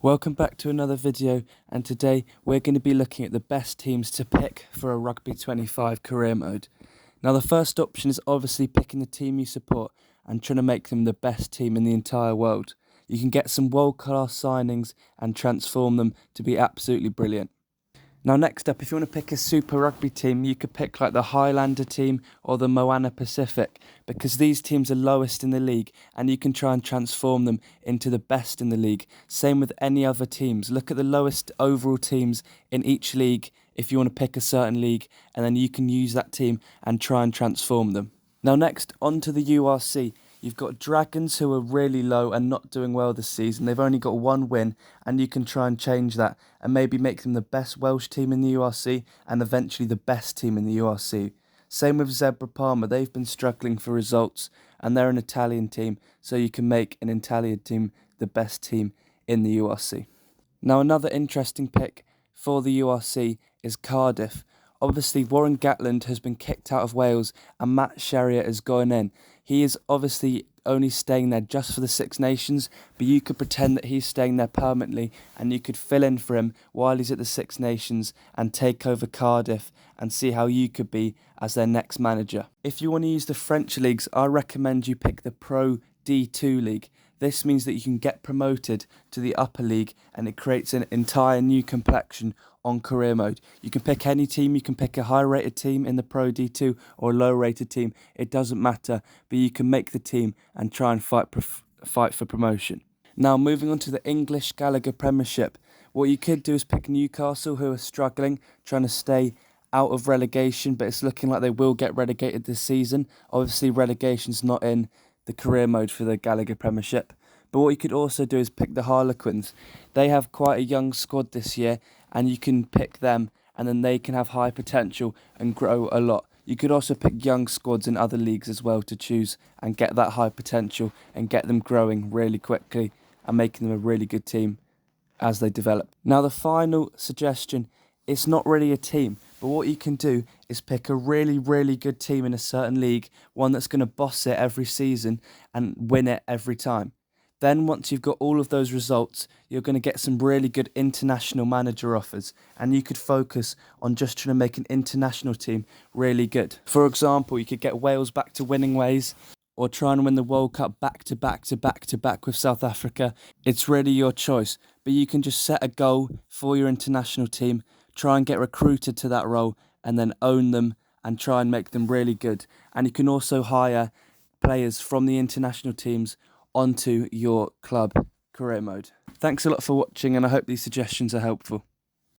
Welcome back to another video, and today we're going to be looking at the best teams to pick for a Rugby 25 career mode. Now the first option is obviously picking the team you support and trying to make them the best team in the entire world. You can get some world-class signings and transform them to be absolutely brilliant. Now next up, if you want to pick a Super Rugby team, you could pick like the Highlander team or the Moana Pacific, because these teams are lowest in the league and you can try and transform them into the best in the league. Same with any other teams. Look at the lowest overall teams in each league if you want to pick a certain league, and then you can use that team and try and transform them. Now next, on to the URC. You've got Dragons, who are really low and not doing well this season. They've only got one win, and you can try and change that and maybe make them the best Welsh team in the URC and eventually the best team in the URC. Same with Zebra Palmer. They've been struggling for results and they're an Italian team, so you can make an Italian team the best team in the URC. Now another interesting pick for the URC is Cardiff. Obviously, Warren Gatland has been kicked out of Wales and Matt Sherrier is going in. He is obviously only staying there just for the Six Nations, but you could pretend that he's staying there permanently and you could fill in for him while he's at the Six Nations and take over Cardiff and see how you could be as their next manager. If you want to use the French leagues, I recommend you pick the Pro D2 league. This means that you can get promoted to the upper league and it creates an entire new complexion on career mode. You can pick any team, you can pick a high rated team in the Pro D2 or a low rated team, it doesn't matter, but you can make the team and try and fight for promotion. Now moving on to the English Gallagher Premiership, what you could do is pick Newcastle, who are struggling, trying to stay out of relegation, but it's looking like they will get relegated this season. Obviously relegation's not in the career mode for the Gallagher Premiership. But what you could also do is pick the Harlequins. They have quite a young squad this year, and you can pick them and then they can have high potential and grow a lot. You could also pick young squads in other leagues as well to choose and get that high potential and get them growing really quickly and making them a really good team as they develop. Now the final suggestion, it's not really a team, but what you can do is pick a really good team in a certain league, one that's going to boss it every season and win it every time. Then once you've got all of those results, you're going to get some really good international manager offers, and you could focus on just trying to make an international team really good. For example, you could get Wales back to winning ways, or try and win the World Cup back to back with South Africa. It's really your choice, but you can just set a goal for your international team, try and get recruited to that role, and then own them and try and make them really good. And you can also hire players from the international teams onto your club career mode. Thanks a lot for watching, and I hope these suggestions are helpful.